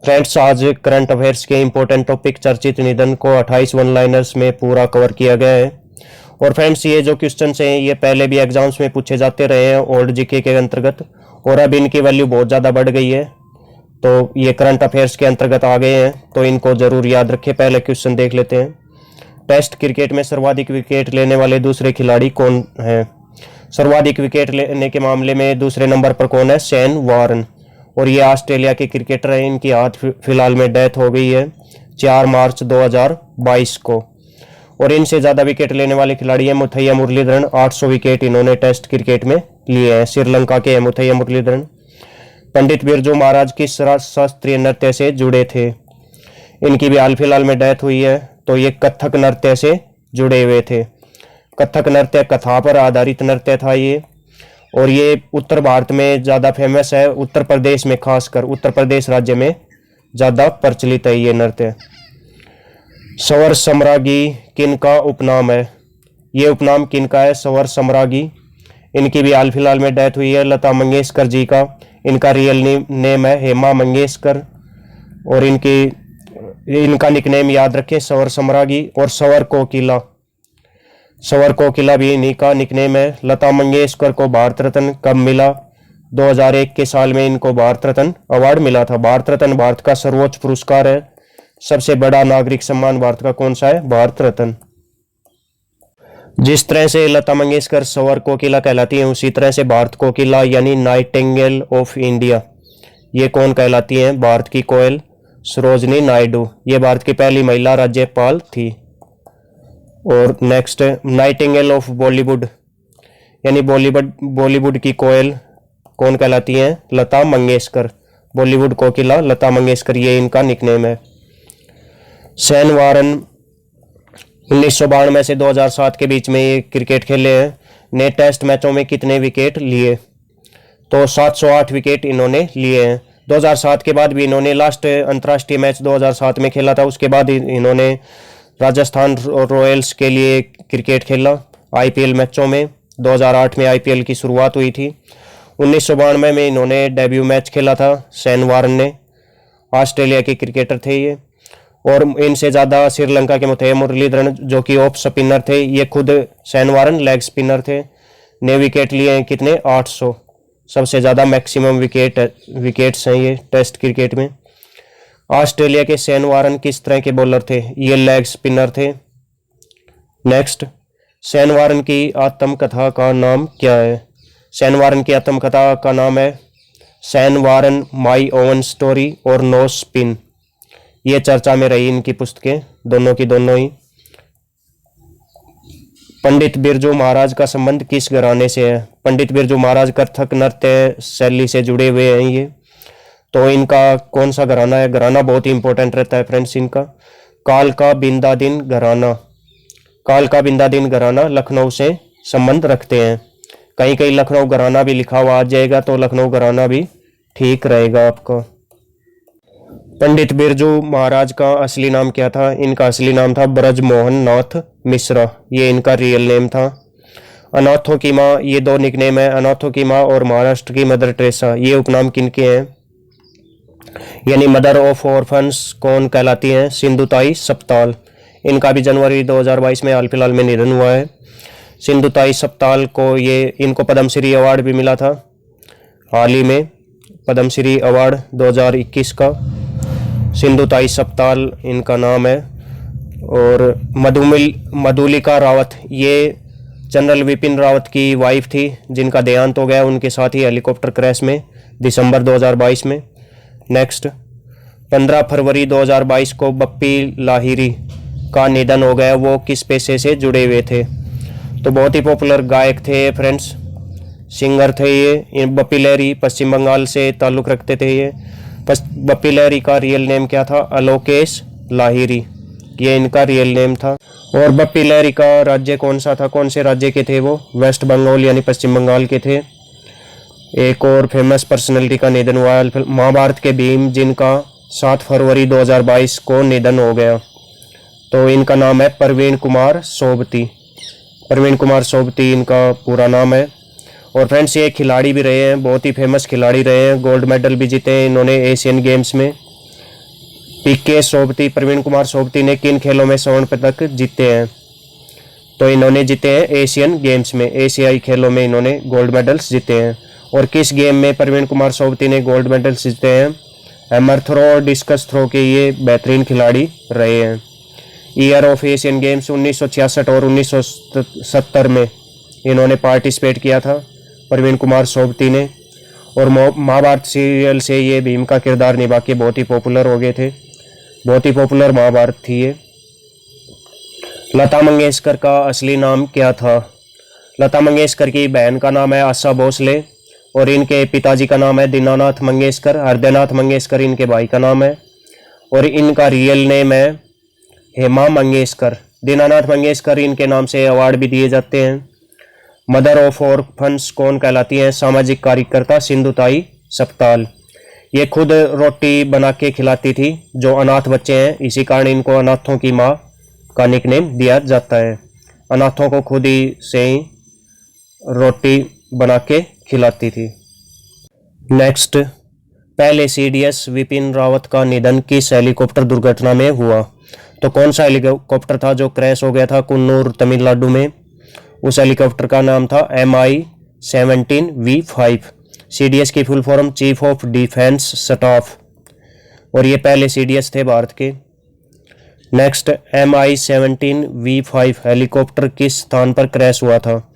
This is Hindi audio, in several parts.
फ्रेंड्स, आज करंट अफेयर्स के इंपॉर्टेंट टॉपिक चर्चित निधन को 28 वन लाइनर्स में पूरा कवर किया गया है। और फ्रेंड्स, ये जो क्वेश्चंस हैं ये पहले भी एग्जाम्स में पूछे जाते रहे हैं ओल्ड जीके के अंतर्गत, और अब इनकी वैल्यू बहुत ज़्यादा बढ़ गई है, तो ये करंट अफेयर्स के अंतर्गत आ गए हैं, तो इनको ज़रूर याद रखें। पहले क्वेश्चन देख लेते हैं। टेस्ट क्रिकेट में सर्वाधिक विकेट लेने वाले दूसरे खिलाड़ी कौन हैं? सर्वाधिक विकेट लेने के मामले में दूसरे नंबर पर कौन है? Shane Warne. और ये ऑस्ट्रेलिया के क्रिकेटर हैं। इनकी आज फिलहाल में डेथ हो गई है 4 मार्च 2022 को। और इनसे ज़्यादा विकेट लेने वाले खिलाड़ी हैं मुथैया मुरलीधरन। 800 विकेट इन्होंने टेस्ट क्रिकेट में लिए हैं। श्रीलंका के हैं मुथैया मुरलीधरन। पंडित बिरजू महाराज किस शास्त्रीय नृत्य से जुड़े थे? इनकी भी हाल फिलहाल में डेथ हुई है, तो ये कथक नृत्य से जुड़े हुए थे। कथक नृत्य कथा पर आधारित नृत्य था ये, और ये उत्तर भारत में ज़्यादा फेमस है। उत्तर प्रदेश में, खासकर उत्तर प्रदेश राज्य में ज़्यादा प्रचलित है ये नृत्य। स्वर सम्राज्ञी किनका उपनाम है? ये उपनाम किनका है? स्वर सम्राज्ञी। इनकी भी हाल फिलहाल में डेथ हुई है लता मंगेशकर जी का। इनका रियल नेम है हेमा मंगेशकर, और इनका निकनेम याद रखें स्वर सम्राज्ञी। और स्वर कोकिला, स्वर कोकिला भी इन्हीं का निकनेम है। लता मंगेशकर को भारत रत्न कब मिला? 2001 के साल में इनको भारत रत्न अवार्ड मिला था। भारत रत्न भारत का सर्वोच्च पुरस्कार है। सबसे बड़ा नागरिक सम्मान भारत का कौन सा है? भारत रत्न। जिस तरह से लता मंगेशकर स्वर कोकिला कहलाती हैं, उसी तरह से भारत कोकिला यानी नाइटिंगेल ऑफ इंडिया, ये कौन कहलाती हैं? भारत की कोयल सरोजनी नायडू। ये भारत की पहली महिला राज्यपाल थी। और नेक्स्ट, नाइटिंगेल ऑफ बॉलीवुड यानी बॉलीवुड की कोयल कौन कहलाती हैं? लता मंगेशकर। बॉलीवुड कोकिला लता मंगेशकर, ये इनका निकनेम है। शेन वार्न 1992 से 2007 के बीच में ये क्रिकेट खेले हैं। ने टेस्ट मैचों में कितने विकेट लिए? तो 708 विकेट इन्होंने लिए हैं। 2007 के बाद भी इन्होंने लास्ट अंतर्राष्ट्रीय मैच 2007 में खेला था। उसके बाद इन्होंने राजस्थान रॉयल्स के लिए क्रिकेट खेला आईपीएल मैचों में। 2008 में आईपीएल की शुरुआत हुई थी। 1992 में इन्होंने डेब्यू मैच खेला था। शेन वार्न ने, ऑस्ट्रेलिया के क्रिकेटर थे ये। और इनसे ज़्यादा श्रीलंका के मुथैया मुरलीधरन जो कि ऑफ स्पिनर थे, ये खुद शेन वार्न लेग स्पिनर थे। ने विकेट लिए हैं कितने? 800। सबसे ज़्यादा मैक्सिमम विकेट्स हैं ये टेस्ट क्रिकेट में। ऑस्ट्रेलिया के शेन वार्न किस तरह के बॉलर थे? ये लेग स्पिनर थे। नेक्स्ट, शेन वार्न की आत्मकथा का नाम क्या है? शेन वार्न की आत्मकथा का नाम है शेन वार्न माई ओवन स्टोरी और नो स्पिन। ये चर्चा में रही इनकी पुस्तकें, दोनों की दोनों ही। पंडित बिरजू महाराज का संबंध किस घराने से है? पंडित बिरजू महाराज कथक नृत्य शैली से जुड़े हुए हैं ये। तो इनका कौन सा घराना है? घराना बहुत ही इंपॉर्टेंट रहता है फ्रेंड्स इनका। कालका बिंदादिन घराना। कालका बिंदादिन घराना लखनऊ से संबंध रखते हैं। कहीं कहीं लखनऊ घराना भी लिखा हुआ आ जाएगा, तो लखनऊ घराना भी ठीक रहेगा आपका। पंडित बिरजू महाराज का असली नाम क्या था? इनका असली नाम था ब्रजमोहन नाथ मिश्रा। ये इनका रियल नेम था। अनाथों की माँ, ये दो निकनेम है, अनाथों की माँ और महाराष्ट्र की मदर टेरेसा। ये उपनाम किनके हैं? यानी मदर ऑफ ऑर्फन्स कौन कहलाती हैं? सिंधुताई सपकाल। इनका भी जनवरी 2022 में हाल फिलहाल में निधन हुआ है। सिंधुताई सपकाल को इनको पद्मश्री अवार्ड भी मिला था हाल ही में, पद्मश्री अवार्ड 2021 का। सिंधुताई सपकाल इनका नाम है। और मधुलिका रावत, ये जनरल विपिन रावत की वाइफ थी जिनका देहांत हो गया उनके साथ ही हेलीकॉप्टर क्रैश में दिसंबर 2022 में। नेक्स्ट, 15 फरवरी 2022 को बप्पी लाहिरी का निधन हो गया। वो किस पेशे से जुड़े हुए थे? तो बहुत ही पॉपुलर गायक थे फ्रेंड्स, सिंगर थे ये। बप्पी लहरी पश्चिम बंगाल से ताल्लुक़ रखते थे ये। बप्पी लहरी का रियल नेम क्या था? अलोकेश लाहिरी, ये इनका रियल नेम था। और बप्पी लहरी का राज्य कौन सा था? कौन से राज्य के थे वो? वेस्ट बंगाल यानी पश्चिम बंगाल के थे। एक और फेमस पर्सनैलिटी का निधन हुआ महाभारत के भीम, जिनका 7 फरवरी 2022 को निधन हो गया। तो इनका नाम है प्रवीण कुमार सोबती। प्रवीण कुमार सोबती इनका पूरा नाम है। और फ्रेंड्स, ये खिलाड़ी भी रहे हैं, बहुत ही फेमस खिलाड़ी रहे हैं। गोल्ड मेडल भी जीते हैं इन्होंने एशियन गेम्स में। पीके सोबती, प्रवीण कुमार सोबती ने किन खेलों में स्वर्ण पदक जीते हैं? तो इन्होंने जीते हैं एशियन गेम्स में, एशियाई खेलों में इन्होंने गोल्ड मेडल्स जीते हैं। और किस गेम में प्रवीण कुमार सोबती ने गोल्ड मेडल्स जीते हैं? हैमर थ्रो और डिस्कस थ्रो के ये बेहतरीन खिलाड़ी रहे हैं। ईयर ऑफ एशियन गेम्स 1966 और 1970 में इन्होंने पार्टिसिपेट किया था प्रवीण कुमार सोबती ने। और महाभारत सीरियल से ये भीम का किरदार निभा के बहुत ही पॉपुलर हो गए थे, बहुत ही पॉपुलर महाभारत थी ये। लता मंगेशकर का असली नाम क्या था? लता मंगेशकर की बहन का नाम है आशा भोसले और इनके पिताजी का नाम है दीनानाथ मंगेशकर। हृदयनाथ मंगेशकर इनके भाई का नाम है और इनका रियल नेम है हेमा मंगेशकर। दीनानाथ मंगेशकर इनके नाम से अवार्ड भी दिए जाते हैं। मदर ऑफ ऑर्फन्स कौन कहलाती हैं? सामाजिक कार्यकर्ता सिंधुताई सपताल। ये खुद रोटी बना के खिलाती थी जो अनाथ बच्चे हैं, इसी कारण इनको अनाथों की माँ का निकनेम दिया जाता है। अनाथों को खुद ही से ही रोटी बना के खिलाती थी। नेक्स्ट, पहले सीडीएस विपिन रावत का निधन किस हेलीकॉप्टर दुर्घटना में हुआ? तो कौन सा हेलीकॉप्टर था जो क्रैश हो गया था कुन्नूर तमिलनाडु में? उस हेलीकॉप्टर का नाम था MI-17V5। सीडीएस की full form chief of defence staff और ये पहले सीडीएस थे भारत के। नेक्स्ट, MI-17V5 हेलीकॉप्टर किस स्थान पर क्रैश हुआ था?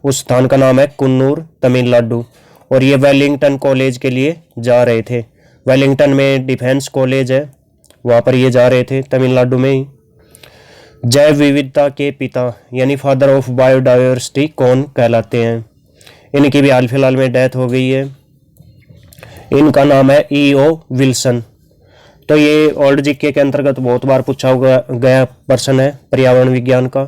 उस स्थान का नाम है कुन्नूर तमिलनाडु और ये वेलिंगटन कॉलेज के लिए जा रहे थे। वेलिंगटन में डिफेंस कॉलेज है, वहाँ पर ये जा रहे थे तमिलनाडु में ही। जैव विविधता के पिता यानी फादर ऑफ बायोडाइवर्सिटी कौन कहलाते हैं? इनकी भी हाल फिलहाल में डेथ हो गई है। इनका नाम है E.O. विल्सन। तो ये ओल्ड जीके के अंतर्गत बहुत बार पूछा गया पर्सन है पर्यावरण विज्ञान का।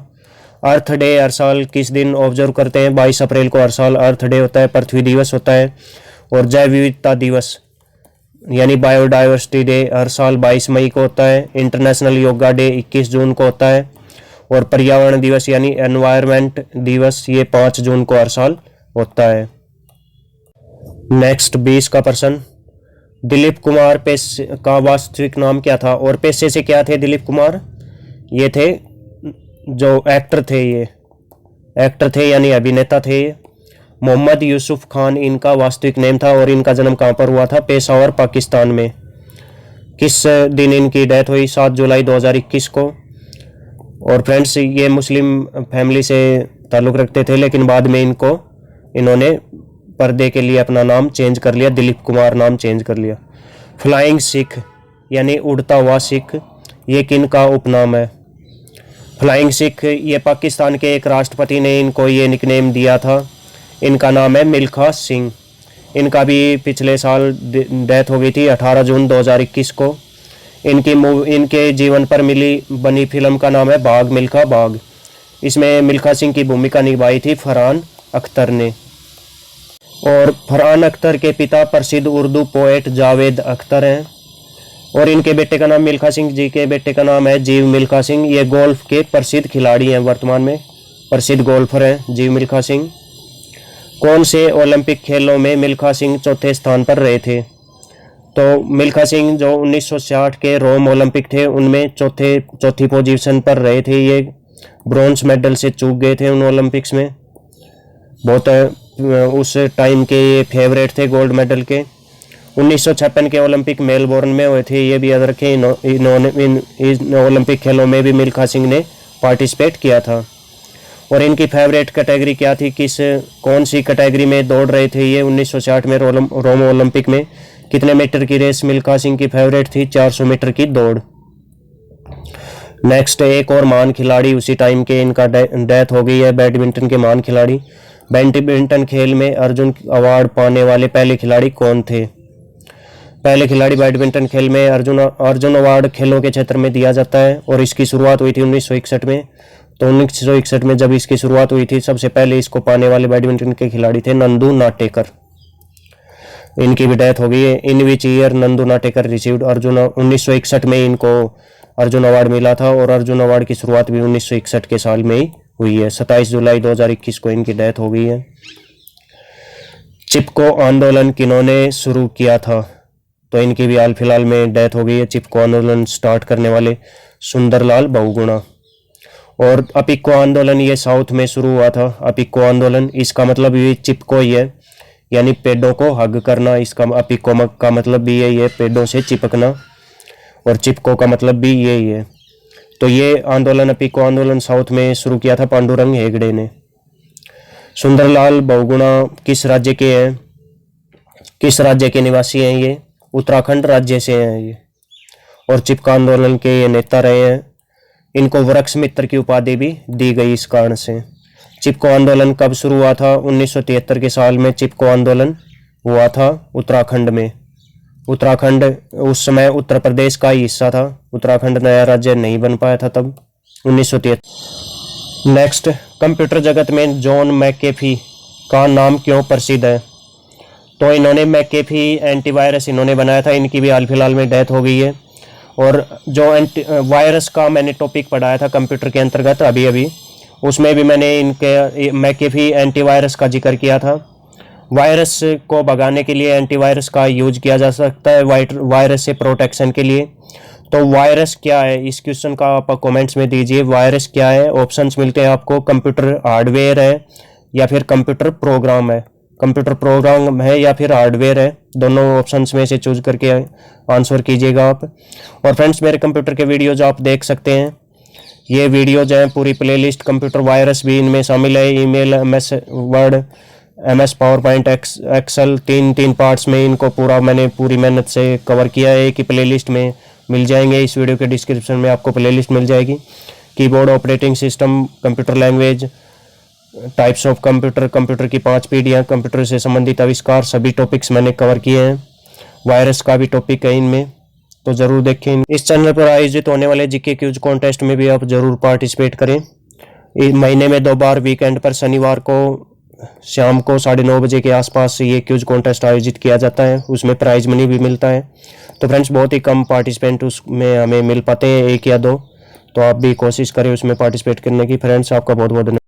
अर्थ डे हर साल किस दिन ऑब्जर्व करते हैं? 22 अप्रैल को हर साल अर्थ डे होता है, पृथ्वी दिवस होता है। और जैव विविधता दिवस यानी बायोडाइवर्सिटी डे हर साल 22 मई को होता है। इंटरनेशनल योगा डे 21 जून को होता है और पर्यावरण दिवस यानी एनवायरनमेंट दिवस ये 5 जून को हर साल होता है। नेक्स्ट 20 का प्रश्न, दिलीप कुमार पेशे का वास्तविक नाम क्या था और पेशे से क्या थे दिलीप कुमार? ये थे जो एक्टर थे, ये एक्टर थे यानी अभिनेता थे। मोहम्मद यूसुफ खान इनका वास्तविक नेम था और इनका जन्म कहाँ पर हुआ था? पेशावर पाकिस्तान में। किस दिन इनकी डेथ हुई? 7 जुलाई 2021 को। और फ्रेंड्स, ये मुस्लिम फैमिली से ताल्लुक़ रखते थे लेकिन बाद में इन्होंने पर्दे के लिए अपना नाम चेंज कर लिया, दिलीप कुमार नाम चेंज कर लिया। फ्लाइंग सिख यानी उड़ता हुआ सिख ये किन का उपनाम है? फ्लाइंग सिख ये पाकिस्तान के एक राष्ट्रपति ने इनको ये निकनेम दिया था। इनका नाम है मिल्खा सिंह। इनका भी पिछले साल डेथ हो गई थी 18 जून 2021 को। इनके जीवन पर बनी फिल्म का नाम है बाघ मिल्खा बाघ। इसमें मिल्खा सिंह की भूमिका निभाई थी फरहान अख्तर ने। और फरहान अख्तर के पिता प्रसिद्ध उर्दू पोएट जावेद अख्तर हैं और इनके बेटे का नाम मिल्खा सिंह जी के बेटे का नाम है जीव मिल्खा सिंह। ये गोल्फ के प्रसिद्ध खिलाड़ी हैं, वर्तमान में प्रसिद्ध गोल्फर हैं जीव मिल्खा सिंह। कौन से ओलंपिक खेलों में मिल्खा सिंह चौथे स्थान पर रहे थे? तो मिल्खा सिंह जो 1960 के रोम ओलंपिक थे उनमें चौथी पोजीशन पर रहे थे। ये ब्रॉन्ज मेडल से चूक गए थे उन ओलंपिक्स में। बहुत उस टाइम के ये फेवरेट थे गोल्ड मेडल के। 1956 के ओलंपिक मेलबोर्न में हुए थे, ये भी याद रखें। इन्होंने इन ओलंपिक खेलों में भी मिल्खा सिंह ने पार्टिसिपेट किया था। और इनकी फेवरेट कैटेगरी क्या थी? कौन सी कैटेगरी में दौड़ रहे थे ये 1960 में रोम ओलंपिक में? कितने मीटर की रेस मिल्खा सिंह की फेवरेट थी? 400 मीटर की दौड़। नेक्स्ट, एक और महान खिलाड़ी उसी टाइम के इनका डेथ हो गई है, बैडमिंटन के महान खिलाड़ी। बैडमिंटन खेल में अर्जुन अवार्ड पाने वाले पहले खिलाड़ी कौन थे? पहले खिलाड़ी बैडमिंटन खेल में अर्जुन अवार्ड खेलों के क्षेत्र में दिया जाता है और इसकी शुरुआत हुई थी 1961 में। तो 1961 में जब इसकी शुरुआत हुई थी सबसे पहले इसको पाने वाले बैडमिंटन के खिलाड़ी थे नंदू नाटेकर। इनकी भी डेथ हो गई है। In which year Nandu Natekar received Arjun? 1961 में इनको अर्जुन अवार्ड मिला था और अर्जुन अवार्ड की शुरुआत भी 1961 के साल में ही हुई है। 27 जुलाई 2021 को इनकी डेथ हो गई है। चिपको आंदोलन किन्होंने शुरू किया था? तो इनकी भी हाल फिलहाल में डेथ हो गई है। चिपको आंदोलन स्टार्ट करने वाले सुंदरलाल बहुगुणा। और अपिक्को आंदोलन ये साउथ में शुरू हुआ था। अपिक्को आंदोलन, इसका मतलब ये चिपको ही है, यानी पेड़ों को हग करना। इसका अपिक्को का मतलब भी यही है, पेड़ों से चिपकना, और चिपको का मतलब भी यही है। तो ये आंदोलन, अपिक्को आंदोलन साउथ में शुरू किया था पांडुरंग हेगड़े ने। सुंदरलाल बहुगुणा किस राज्य के हैं, किस राज्य के निवासी हैं ये? उत्तराखंड राज्य से हैं ये, और चिपको आंदोलन के ये नेता रहे हैं। इनको वृक्ष मित्र की उपाधि भी दी गई इस कारण से। चिपको आंदोलन कब शुरू हुआ था? 1973 के साल में चिपको आंदोलन हुआ था उत्तराखंड में। उत्तराखंड उस समय उत्तर प्रदेश का ही हिस्सा था, उत्तराखंड नया राज्य नहीं बन पाया था तब 1973। नेक्स्ट, कंप्यूटर जगत में जॉन मैकेफी का नाम क्यों प्रसिद्ध है? तो इन्होंने मैकेफी एंटीवायरस इन्होंने बनाया था। इनकी भी हाल फिलहाल में डेथ हो गई है। और जो वायरस का मैंने टॉपिक पढ़ाया था कंप्यूटर के अंतर्गत अभी, उसमें भी मैंने इनके मैकेफी एंटीवायरस का जिक्र किया था। वायरस को भगाने के लिए एंटीवायरस का यूज किया जा सकता है, वायरस से प्रोटेक्शन के लिए। तो वायरस क्या है, इस क्वेश्चन का आप कमेंट्स में दीजिए। वायरस क्या है? ऑप्शंस मिलते हैं आपको, कंप्यूटर हार्डवेयर है या फिर कंप्यूटर प्रोग्राम है। कंप्यूटर प्रोग्राम है या फिर हार्डवेयर है, दोनों ऑप्शंस में से चूज करके आंसर कीजिएगा आप। और फ्रेंड्स, मेरे कंप्यूटर के वीडियोज आप देख सकते हैं। ये वीडियोज हैं पूरी प्लेलिस्ट, कंप्यूटर वायरस भी इनमें शामिल है। Email, MS Word, MS PowerPoint, Excel, तीन पार्ट्स में इनको पूरा मैंने पूरी मेहनत से कवर किया है। एक ही प्लेलिस्ट में मिल जाएंगे। इस वीडियो के डिस्क्रिप्शन में आपको प्लेलिस्ट मिल जाएगी। Keyboard, operating system, computer language, types of computer, computer की 5 पीढ़ियाँ, कंप्यूटर से संबंधित आविष्कार, सभी टॉपिक्स मैंने कवर किए हैं। वायरस का भी टॉपिक है इनमें, तो ज़रूर देखें। इस चैनल पर आयोजित होने वाले जीके क्यूज कॉन्टेस्ट में भी आप ज़रूर पार्टिसिपेट करें। महीने में 2 बार वीकेंड पर शनिवार को शाम को 9:30 बजे के आसपास ये क्यूज कॉन्टेस्ट आयोजित किया जाता है। उसमें प्राइज मनी भी मिलता है। तो फ्रेंड्स, बहुत ही कम पार्टिसिपेंट उसमें हमें मिल पाते हैं, 1 या 2। तो आप भी कोशिश करें उसमें पार्टिसिपेट करने की। फ्रेंड्स, आपका बहुत बहुत धन्यवाद।